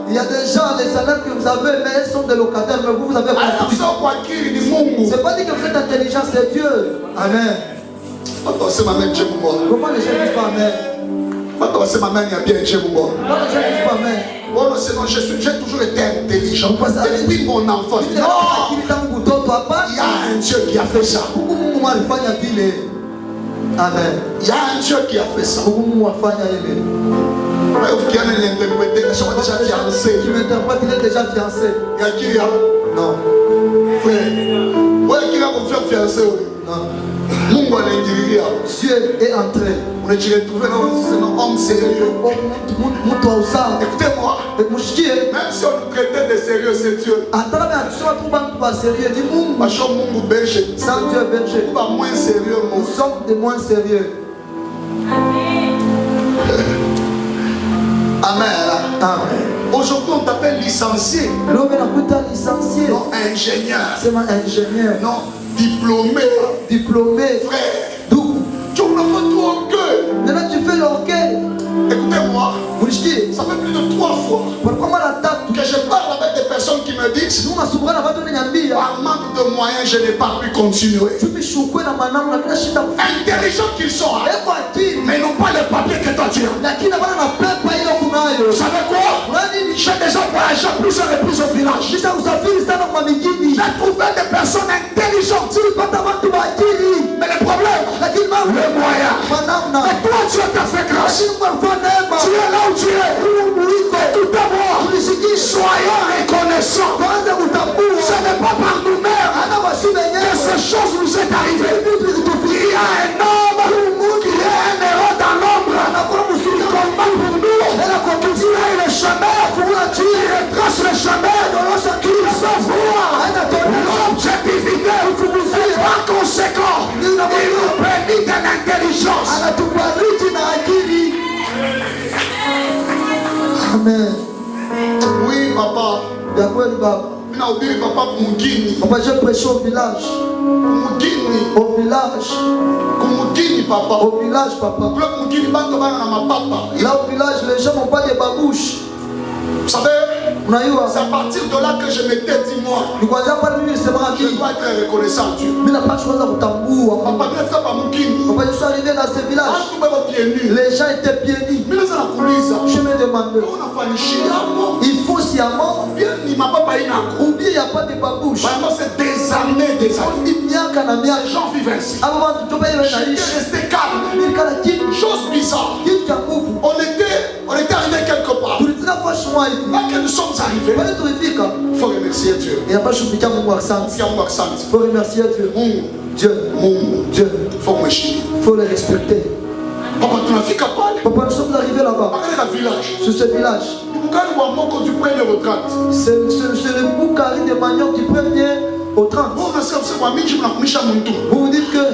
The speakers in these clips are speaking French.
Il y a des gens, les salaires que vous avez, mais ils sont des locataires, mais vous avez construit. C'est pas dit que vous êtes intelligent, c'est Dieu. Amen. Pourquoi les gens disent pas Amen? Pourquoi les gens disent pas Amen? J'ai toujours été intelligent. Depuis mon enfance. Non! Il y a un Dieu qui a fait ça. Amen. Il y a un Dieu qui a fait ça. Qui m'interprète, il est déjà fiancé. Non. Non. Dieu est entré. Un homme sérieux. Écoutez-moi. Même si on nous traitait de sérieux, c'est Dieu. Sans Dieu berger. Nous sommes des moins sérieux. Amen. Amen. Aujourd'hui, on t'appelle licencié. Non, ingénieur. C'est un ingénieur. Non, diplômé. Frère. D'où? Tu ne fais tout au cœur. Maintenant, tu fais l'orgueil. Écoutez-moi. Ça fait plus de 3 fois que je parle avec des personnes qui me disent par manque de moyens, je n'ai pas pu continuer. Intelligents qu'ils sont, mais ils n'ont pas les papiers que toi tu as. Vous savez quoi? J'ai déjà voyagé plusieurs reprises au village. J'ai trouvé des personnes intelligentes. Mais le problème, le moyen. Et toi, Dieu t'a fait grâce. Tu es là où tu es. Tout d'abord, soyons reconnaissants. Ce n'est pas par nous-mêmes que ces choses nous sont arrivées. Il y a un homme, il y a un héros dans l'ombre. Il combat pour nous. Il a le chemin. Il retrace le chemin. Qu'il se voit. L'objectivité. Par conséquent, il nous permet d'une intelligence. Amen. Oui, papa. Papa, j'ai prêché au village. Au village. Papa. Au village, papa. Là au village, les gens n'ont pas de babouches. Vous savez, c'est à partir de là que je m'étais dit, moi, je dois être reconnaissant à Dieu. Papa, je suis arrivé dans ce village. Les gens étaient pieds nus. Je me demandais, il faut sciemment, ou bien il n'y a pas de babouche. C'est des années. Les gens vivent ainsi. J'étais resté calme. Chose bizarre. On était arrivé quelque part. Là que nous sommes arrivés, il faut remercier Dieu. Il faut remercier Dieu. Dieu. Il faut le respecter. Papa, tu n'as fait qu'à parler. Papa, nous sommes arrivés là-bas. Sur ce village. C'est le Boukari de Magnon du 1er au 30. Vous vous dites que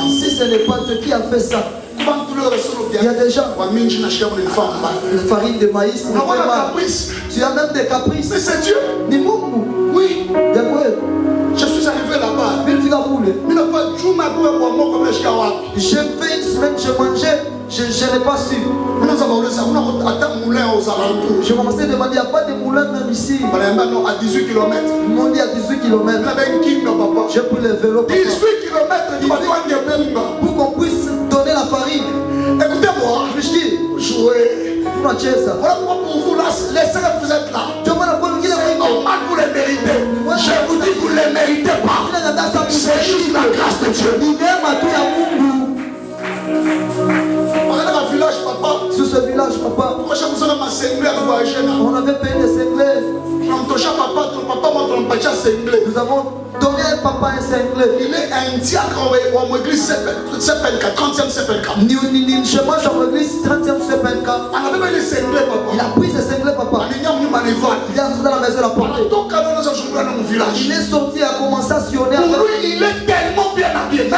si ce n'est pas Dieu qui a fait ça, il y a des gens, le farine de maïs, tu as même des caprices. Mais c'est Dieu. Oui. Je suis arrivé là-bas. J'ai fait une semaine, je mangeais, je n'ai pas su. Je commençais à demander, il n'y a pas de moulin même ici. À 18 km. Ils m'ont dit à 18 km. J'ai pris le vélo. 18 km pour qu'on puisse donner la farine. Écoutez-moi. Je dis, jouez. Voilà pourquoi pour vous, laissez vous êtes là. C'est normal, vous les méritez. Je vous dis, vous ne les méritez pas. C'est juste la grâce de Dieu. Village, papa. Sur ce village, papa. On avait payé des cinglés. Nous avons donné à papa un cinglé. Il est un diacre en église 30e Sepelka. Je mange en église 30e Sepelka. Il a pris ce cinglé, papa. Il est entré dans la maison de la porte. Il est sorti et a commencé à sionner. Pour lui, il est tellement bien habillé.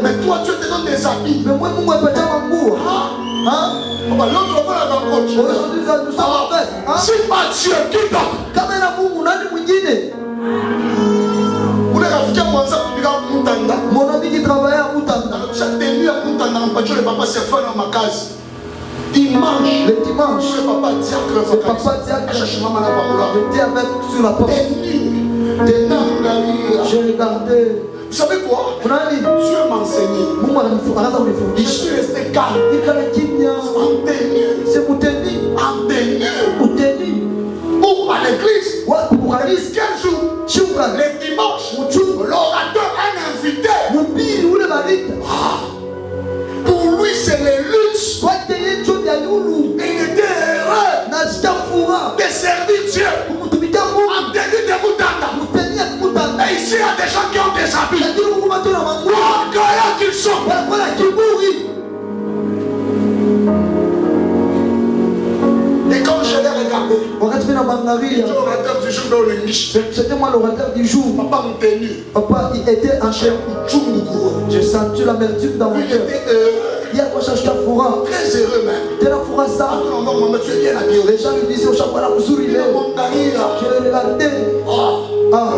Mais toi, tu te donnes des habits. Mais moi, je peux dire l'autre fois, la coach. C'est pas Dieu qui donne. le papa c'est fan dans ma case. Dimanche, le dimanche, c'est papa diacre. c'est papa diacre. J'étais avec sur la porte. J'ai regardé. Vous savez quoi? Dieu m'a enseigné. Je suis resté calme. C'est pour tenir. Ou à l'église. Quel jour? Les dimanches. L'orateur a invité. Pour lui, c'est les luttes. Il était heureux de servir Dieu. En tenue de Moutanda. Et ici, il y a des gens qui ont des habits. Orgueilleux qu'ils sont. Et quand je l'ai regardé, l'orateur du jour dans le niche. C'était moi l'orateur du jour. Papa m'a tenu. Papa, il était en chair. J'ai senti l'amertume dans mon cœur. Il y a quoi chercher un fourra. Très heureux même. Tu es la fourra ça. Tu es bien habillé. Les gens lui disaient au chapeau à la moussure, il est. Je l'ai regardé. Ah.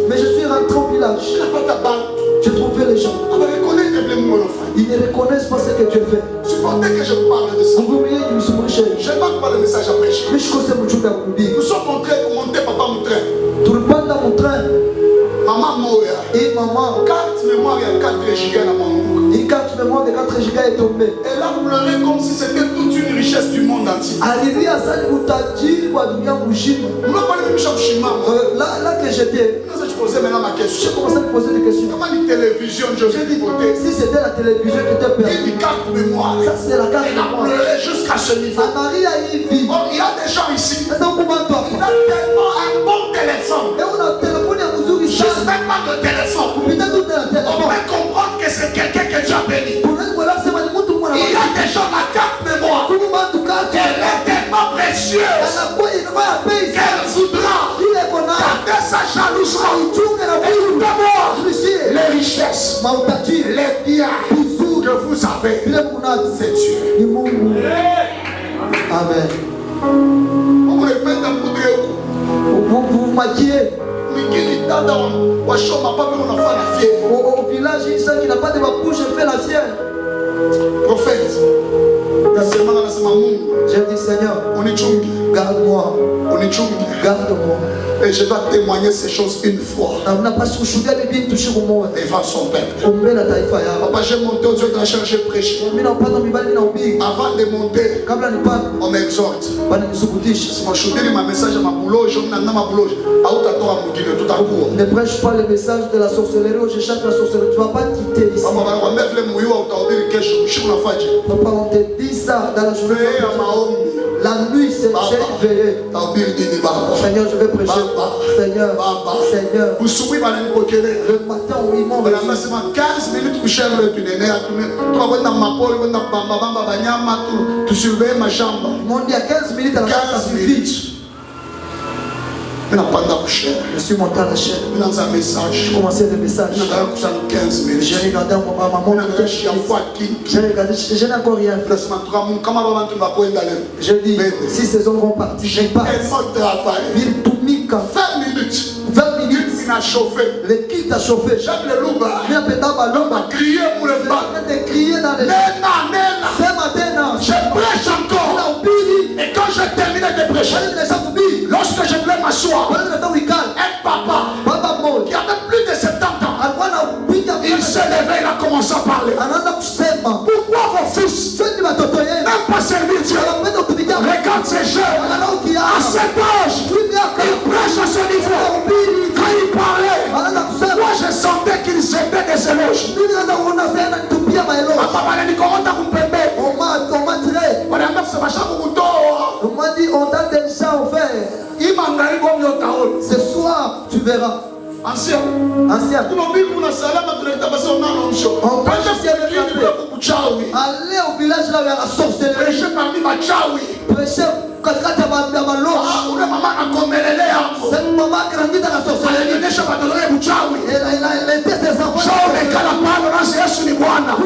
Mais je suis rentré au village. J'ai trouvé les gens. Ils ne reconnaissent pas ce que tu fais. Supportez que je parle de ça. Je ne manque pas le message à prêcher. Nous sommes montés, papa mon train. Tout le monde dans mon train. Maman Moya. Et maman. 4 mémoires et 4 gigas dans mon bouc. Une carte mémoire de 4 gigas est tombée. Elle a pleuré comme si c'était toute une richesse du monde entier. Arrivé à ça, vous t'as dit, quoi, du bien bouchima. Nous n'avons pas le même champ chima. Là que j'étais. Je posais maintenant ma question. J'ai commencé à me poser des questions. Comment une télévision, je vais dit, si c'était la télévision qui était perdue. Il dit carte mémoire. Ça, c'est la carte mémoire. Elle a pleuré jusqu'à ce niveau. Marie a eu vie. Il y a des gens ici. Il a tellement un bon téléphone. Et on a téléphoné à Mouzou. Juste même pas de téléphone. On peut comprendre que c'est quelqu'un que tu as béni. Il y a des gens, la carte mémoire. Elle est tellement précieuse qu'elle voudra garder sa jalousie. Écoutez-moi, les richesses, les biens que vous avez, c'est Dieu. Amen. On répète à vous maquillez. Au village, il sait qu'il n'a pas de ma bouche, je fais la sienne. Prophète, j'ai dit Seigneur, garde-moi, garde-moi. Et je dois témoigner ces choses une fois devant son peuple. Papa, j'ai monté au Dieu de la chair, j'ai prêché. Avant de monter, on exhorte. Ma message à ma boulot, je ne prêche pas le message de la sorcellerie où je chante la sorcellerie. Tu ne vas pas quitter ici. Papa, on te dit ça dans la journée. La nuit, c'est veillé. Seigneur, je vais prêcher. Seigneur, Seigneur. Le matin où ils m'ont reçu. 15 minutes pour cher le tunnel. Tu surveilles ma chambre. Ils m'ont dit à 15 minutes à la chambre, ça suffit. Je suis monté à la chaîne. Dans un message. J'ai commencé le message. 15 minutes. J'ai regardé ma maman. J'ai regardé, je n'ai encore rien fait. J'ai dit, si ces hommes vont partir, je passe. 20 minutes. 20 minutes. Il a chauffé. Le kit a chauffé. J'aime le louba. Il a crié pour le bas. crié dans les ce matin, je prêche encore. Et quand je termine de prêcher, lorsque je voulais m'asseoir, un papa qui avait plus de 70 ans, il s'est levé, il a commencé à parler. Pourquoi vos fils n'aiment pas servir Dieu? Regarde ces jeunes à cet âge, ils prêchent à ce niveau. Quand ils parlaient, moi je sentais qu'ils étaient des éloges. On m'a dit, on t'a déjà offert. Ce soir, tu verras. Ancien. Allez au village là, il y a la sorcellerie. Prêchez parmi ma chaoui. Prêchez. Cette maman a grandi dans la sorcellerie. Elle était ses enfants.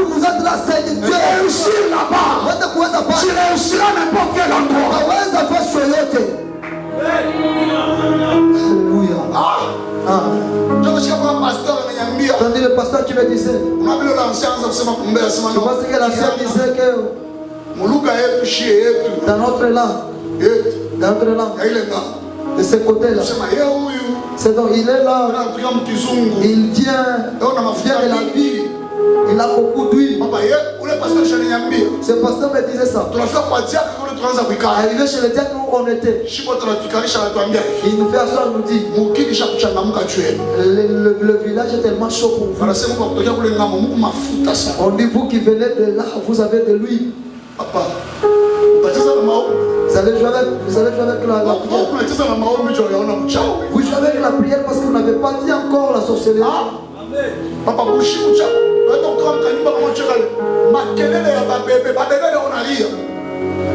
Vous êtes là, c'est Dieu. Réussir là-bas. Tu réussiras n'importe quel endroit. Alléluia. Tandis le pasteur qui me dit disait. Tu vois ce que l'ancien disait que dans notre langue, de ce côté-là, c'est donc il est là, il vient de la vie, il a beaucoup d'huile. Ce pasteur me disait ça. Arrivé chez le diacre où on était, il nous fait asseoir, nous dit le village est tellement chaud pour vous. On dit vous qui venez de là, vous avez de l'huile. Vous allez jouer avec la prière. Vous jouez avec la prière parce que vous n'avez pas dit encore la sorcellerie. Papa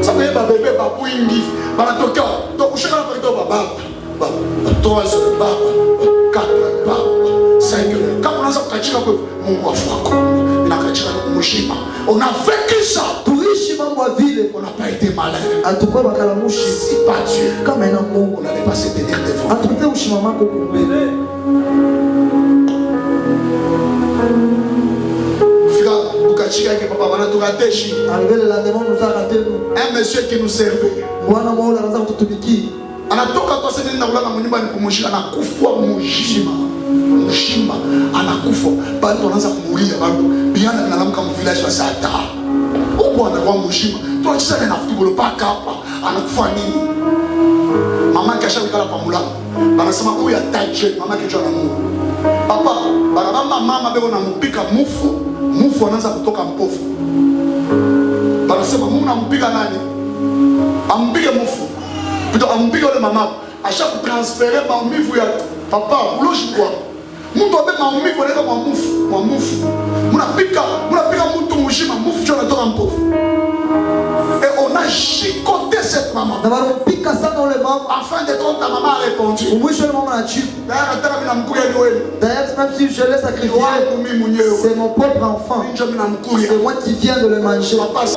ça veut dire bébé babouingi banatoka to kushaka na parito baba 3 baba 4 baba 5 kama unaanza kukachika kwa Mungu afako inakachika kumushima on a vécu ça tuishi mambo vile on n'a pas été malin atuko bakalamushi si pas Dieu kama ina Mungu on n'allait pas se tenir devant atupe ushimama ko kumbele arrivé le lendemain, nous a raté nous. Un monsieur qui nous servait. Anatoka kwa sasa nenda kulala mnyumbani kumushika na kufa mshima anakufa bado wanaanza kumulia bado biana kinalamka mu village wa sata uko anakuwa mshima tuachisa na futibolo paka hapa anakufa nini mama yake ashakala kwa mlango anasema huyu ataje mama yake jana Mungu papa bana mama bebo na mpika mufu anaanza kutoka mpofu banasema Mungu nampika nani ampige mufu Puto ampige ole mama acha kutransférer maumivu ya papa uloshi kwa mtu abe maumivu anaweza kwa mufu mnapika mtu mshima mufu cho anatoka mpofu et on a chicoté cette maman na barupika sana ole mama afin de compte la maman a répondu mwisho le mama anajibu d'ailleurs nataka mimi namkuya ni wewe d'ailleurs même si je l'ai sacrifié c'est mon propre enfant c'est moi qui viens de le manger.